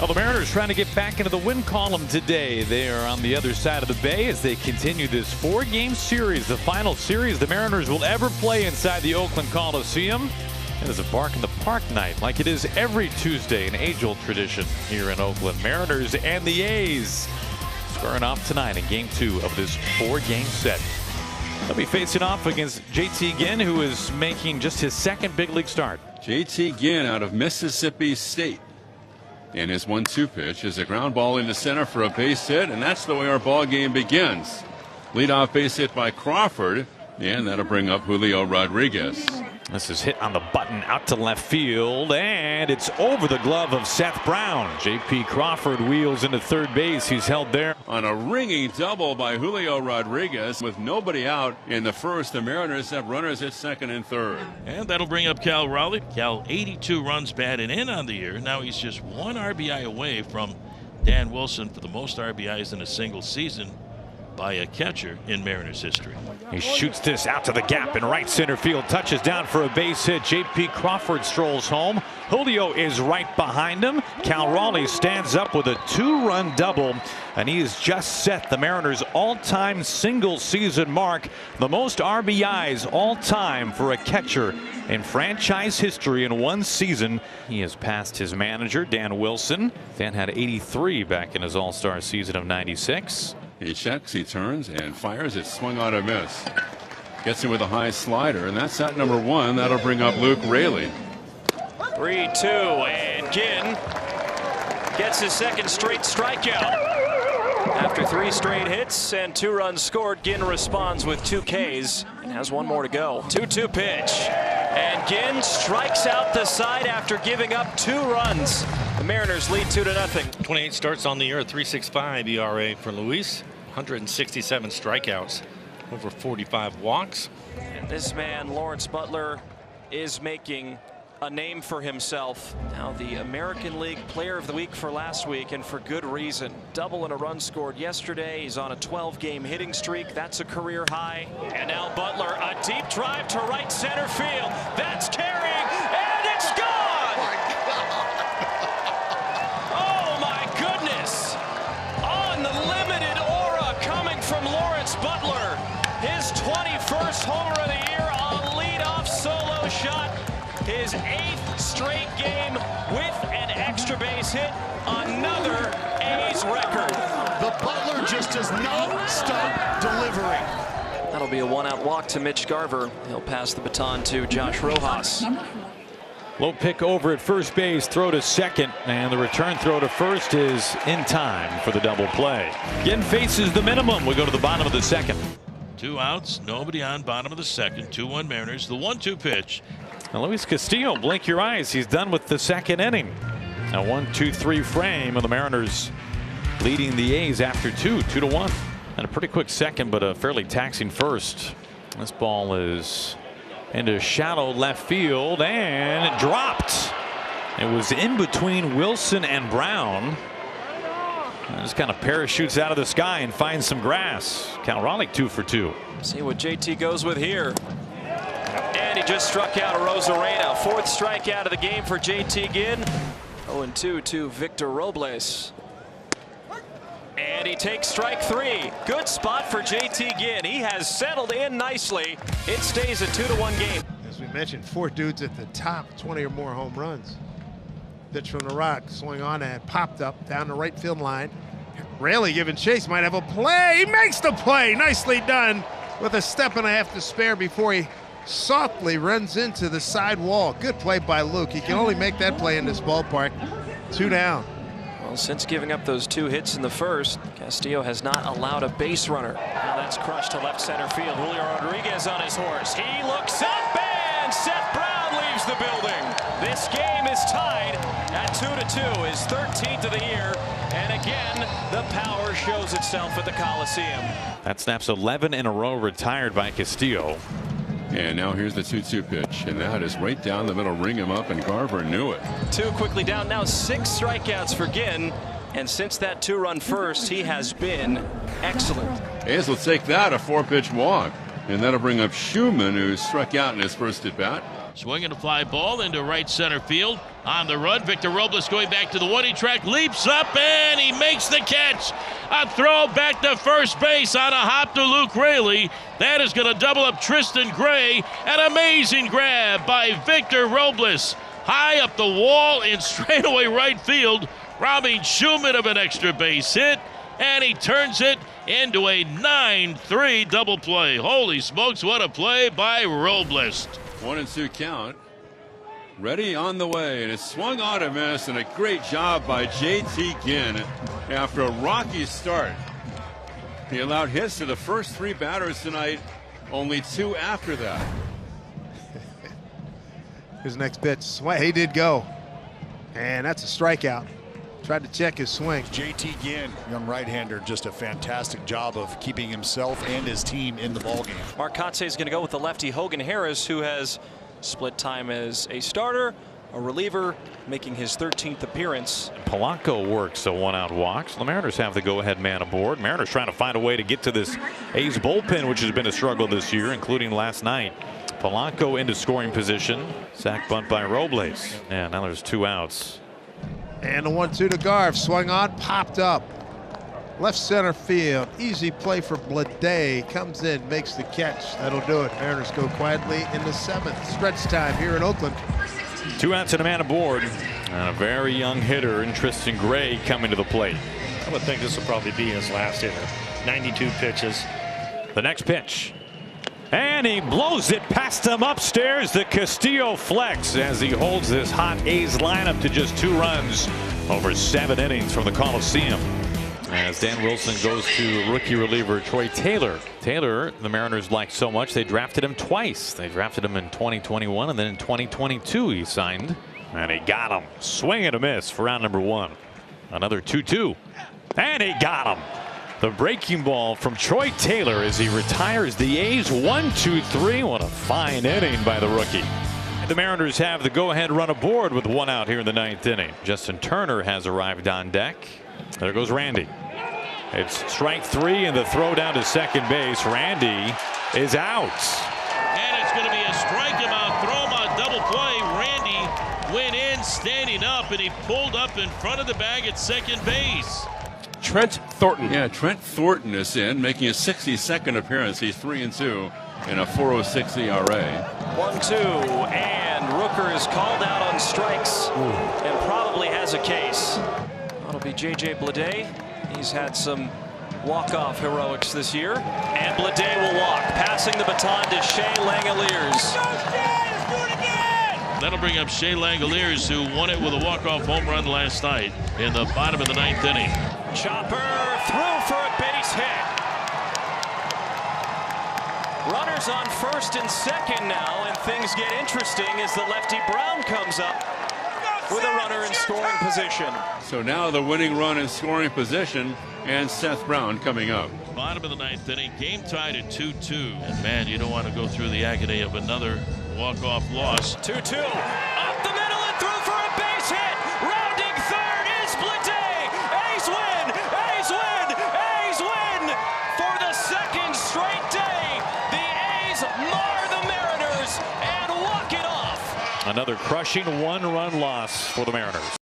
Well, the Mariners trying to get back into the win column today. They are on the other side of the bay as they continue this 4-game series, the final series the Mariners will ever play inside the Oakland Coliseum. It is a bark in the park night like it is every Tuesday, an age-old tradition here in Oakland. Mariners and the A's squaring off tonight in Game 2 of this 4-game set. They'll be facing off against JT Ginn, who is making just his second big league start. JT Ginn out of Mississippi State. And his 1-2 pitch is a ground ball into center for a base hit, and that's the way our ball game begins. Leadoff base hit by Crawford, and that'll bring up Julio Rodriguez. This is hit on the button out to left field, and it's over the glove of Seth Brown. J.P. Crawford wheels into third base. He's held there. On a ringing double by Julio Rodriguez with nobody out in the first, the Mariners have runners at second and third. And that'll bring up Cal Raleigh. Cal 82 runs batted in on the year. Now he's just 1 RBI away from Dan Wilson for the most RBIs in a single season by a catcher in Mariners history. He shoots this out to the gap in right center field, touches down for a base hit. J.P. Crawford strolls home. Julio is right behind him. Cal Raleigh stands up with a 2-run double, and he has just set the Mariners' all-time single season mark, the most RBIs all time for a catcher in franchise history in one season. He has passed his manager, Dan Wilson. Dan had 83 back in his all-star season of '96. He checks, he turns, and fires. It swung on a miss. Gets him with a high slider, and that's at number 1. That'll bring up Luke Raley. 3-2, and Ginn gets his second straight strikeout. After 3 straight hits and 2 runs scored, Ginn responds with 2 Ks and has 1 more to go. 2-2 pitch, and Ginn strikes out the side after giving up 2 runs. The Mariners lead 2-0. 28 starts on the year, 3.65 ERA for Luis, 167 strikeouts, over 45 walks. And this man, Lawrence Butler, is making a name for himself. Now the American League Player of the Week for last week, and for good reason. Double and a run scored yesterday. He's on a 12-game hitting streak. That's a career high. And now Butler, a deep drive to right center field. That's carrying, and it's gone! Oh my goodness! Unlimited aura coming from Lawrence Butler. His 21st homer of the year, a leadoff solo shot. His 8th straight game with an extra base hit. Another A's record. The Butler just does not stop delivering. That'll be a 1-out walk to Mitch Garver. He'll pass the baton to Josh Rojas. Low pick over at first base, throw to second, and the return throw to first is in time for the double play. Ginn faces the minimum. We go to the bottom of the second. 2 outs, nobody on, bottom of the second. 2-1 Mariners. The 1-2 pitch. Now Luis Castillo, blink your eyes, he's done with the second inning. Now 1-2-3 frame of the Mariners leading the A's after 2-1. And a pretty quick second, but a fairly taxing first. This ball is into shallow left field and dropped. It was in between Wilson and Brown. And just kind of parachutes out of the sky and finds some grass. Cal Raleigh 2 for 2. See what JT goes with here. And he just struck out Rosarena. 4th strikeout of the game for JT Ginn. 0-2 to Victor Robles. And he takes strike 3. Good spot for JT Ginn. He has settled in nicely. It stays a 2-1 game. As we mentioned, 4 dudes at the top, 20 or more home runs. Pitch from the rock, swing on and popped up down the right field line. Raley giving chase, might have a play. He makes the play. Nicely done with a step and a half to spare before he softly runs into the side wall. Good play by Luke. He can only make that play in this ballpark. 2 down. Well, since giving up those 2 hits in the first, Castillo has not allowed a base runner. Now that's crushed to left center field. Julio Rodriguez on his horse. He looks up, and Seth Brown leaves the building. This game is tied at 2-2, his 13th of the year. And again, the power shows itself at the Coliseum. That snaps 11 in a row retired by Castillo. And now here's the 2-2 pitch, and that is right down the middle. Ring him up, and Garver knew it. 2 quickly down. Now 6 strikeouts for Ginn, and since that 2-run first, he has been excellent. A's will take that, a 4-pitch walk, and that'll bring up Schumann, who struck out in his first at bat. Swinging a fly ball into right center field. On the run, Victor Robles going back to the one-inning track, leaps up, and he makes the catch. A throw back to first base on a hop to Luke Raley. That is going to double up Tristan Gray. An amazing grab by Victor Robles. High up the wall in straightaway right field, robbing Schumann of an extra base hit, and he turns it into a 9-3 double play. Holy smokes, what a play by Robles. 1-2 count. Ready on the way, and it's swung on a miss, and a great job by J.T. Ginn after a rocky start. He allowed hits to the first 3 batters tonight, only 2 after that. His next pitch, he did go, and that's a strikeout. Tried to check his swing. J.T. Ginn, young right-hander, just a fantastic job of keeping himself and his team in the ballgame. Mark Kotsay is going to go with the lefty Hogan Harris, who has split time as a starter, a reliever, making his 13th appearance. Polanco works a 1-out walk. So the Mariners have the go-ahead man aboard. Mariners trying to find a way to get to this A's bullpen, which has been a struggle this year, including last night. Polanco into scoring position. Sack bunt by Robles. Yeah, now there's 2 outs. And the 1-2 to Garv. Swung on, popped up. Left center field. Easy play for Blade. Comes in, makes the catch. That'll do it. Mariners go quietly in the 7th. Stretch time here in Oakland. 2 outs and a man aboard. And a very young hitter in Tristan Gray coming to the plate. I would think this will probably be his last hitter. 92 pitches. The next pitch. And he blows it past him upstairs. The Castillo flex as he holds this hot A's lineup to just 2 runs over 7 innings from the Coliseum. As Dan Wilson goes to rookie reliever Troy Taylor. Taylor, the Mariners like so much, they drafted him twice. They drafted him in 2021, and then in 2022 he signed. And he got him. Swing and a miss for round number 1. Another 2-2. And he got him. The breaking ball from Troy Taylor as he retires the A's. 1-2-3. What a fine inning by the rookie. The Mariners have the go-ahead run aboard with 1 out here in the 9th inning. Justin Turner has arrived on deck. There goes Randy. It's strike 3 and the throw down to second base. Randy is out. And it's going to be a strike him out, throw him out, double play. Randy went in standing up, and he pulled up in front of the bag at second base. Trent Thornton. Yeah, Trent Thornton is in, making his 62nd appearance. He's 3-2 in a 4.06 ERA. 1-2, and Rooker is called out on strikes and probably has a case. That'll be J.J. Bleday. He's had some walk-off heroics this year. And Bleday will walk, passing the baton to Shea Langoliers. That'll bring up Shea Langoliers, who won it with a walk-off home run last night in the bottom of the 9th inning. Chopper through for a base hit. Runners on first and second now, and things get interesting as the lefty Brown comes up with a runner in scoring position. So now the winning run in scoring position, and Seth Brown coming up. Bottom of the 9th inning, game tied at 2-2. And man, you don't want to go through the agony of another walk-off loss. 2-2, up the middle and through for a base hit. Rounding third is Bleday. A's win, A's win, A's win. For the 2nd straight day, the A's mar the Mariners and walk it off. Another crushing 1-run loss for the Mariners.